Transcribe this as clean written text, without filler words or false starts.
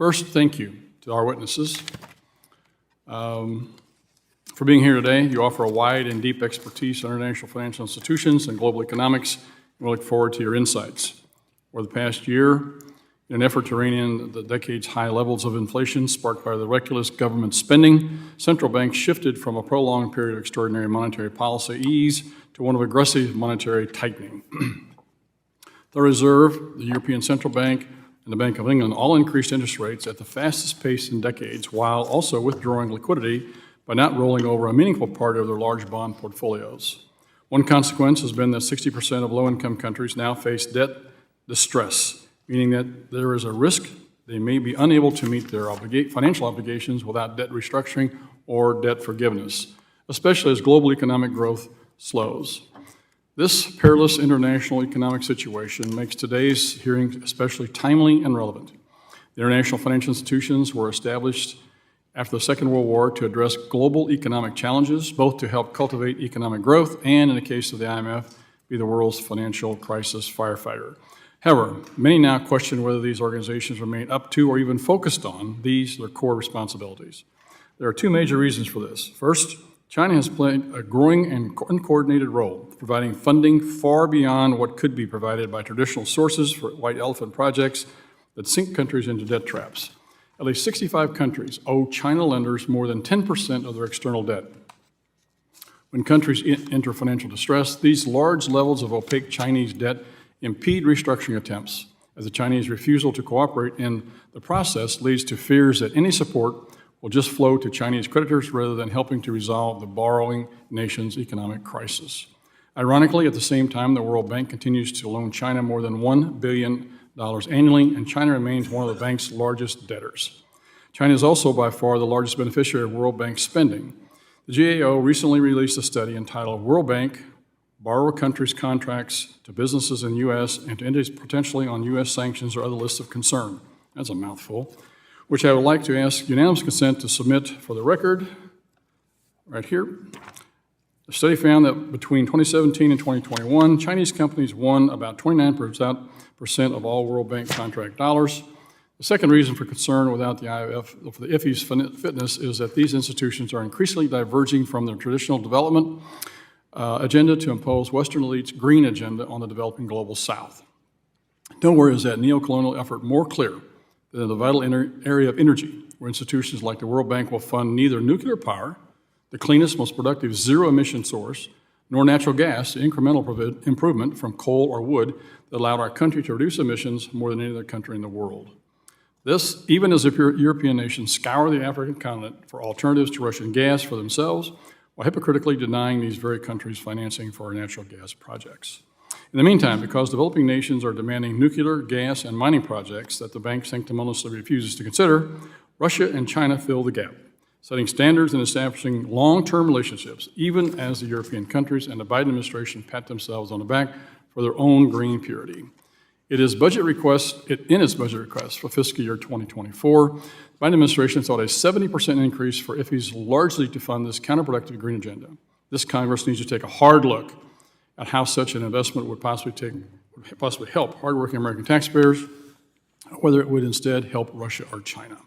First, thank you to our witnesses for being here today. You offer a wide and deep expertise in international financial institutions and global economics, and we look forward to your insights. Over the past year, in an effort to rein in the decades-high levels of inflation sparked by the reckless government spending, central banks shifted from a prolonged period of extraordinary monetary policy ease to one of aggressive monetary tightening. The Reserve, the European Central Bank, and the Bank of England all increased interest rates at the fastest pace in decades, while also withdrawing liquidity by not rolling over a meaningful part of their large bond portfolios. One consequence has been that 60% of low-income countries now face debt distress, meaning that there is a risk they may be unable to meet their financial obligations without debt restructuring or debt forgiveness, especially as global economic growth slows. This perilous international economic situation makes today's hearing especially timely and relevant. The international financial institutions were established after the Second World War to address global economic challenges, both to help cultivate economic growth and, in the case of the IMF, be the world's financial crisis firefighter. However, many now question whether these organizations remain up to or even focused on their core responsibilities. There are two major reasons for this. First, China has played a growing and uncoordinated role, providing funding far beyond what could be provided by traditional sources for white elephant projects that sink countries into debt traps. At least 65 countries owe China lenders more than 10% of their external debt. When countries enter financial distress, these large levels of opaque Chinese debt impede restructuring attempts, as the Chinese refusal to cooperate in the process leads to fears that any support will just flow to Chinese creditors rather than helping to resolve the borrowing nation's economic crisis. Ironically, at the same time, the World Bank continues to loan China more than $1 billion annually, and China remains one of the bank's largest debtors. China is also by far the largest beneficiary of World Bank spending. The GAO recently released a study entitled World Bank, Borrower Countries' Contracts to Businesses in the U.S. and to Entities Potentially on U.S. Sanctions or Other Lists of Concern. That's a mouthful, which I would like to ask unanimous consent to submit for the record right here. The study found that between 2017 and 2021, Chinese companies won about 29% of all World Bank contract dollars. The second reason for concern without the IMF for the IFI's fitness is that these institutions are increasingly diverging from their traditional development agenda to impose Western elites' green agenda on the developing global South. Nowhere is that neocolonial effort more clear than in the vital area of energy, where institutions like the World Bank will fund neither nuclear power, the cleanest, most productive zero-emission source, nor natural gas, the incremental improvement from coal or wood that allowed our country to reduce emissions more than any other country in the world. This, even as the European nations scour the African continent for alternatives to Russian gas for themselves, while hypocritically denying these very countries financing for our natural gas projects. In the meantime, because developing nations are demanding nuclear, gas, and mining projects that the bank sanctimoniously refuses to consider, Russia and China fill the gap, setting standards and establishing long-term relationships, even as the European countries and the Biden administration pat themselves on the back for their own green purity. In its budget request for fiscal year 2024, the Biden administration sought a 70% increase for IFIs, largely to fund this counterproductive green agenda. This Congress needs to take a hard look at how such an investment would possibly help hardworking American taxpayers, whether it would instead help Russia or China.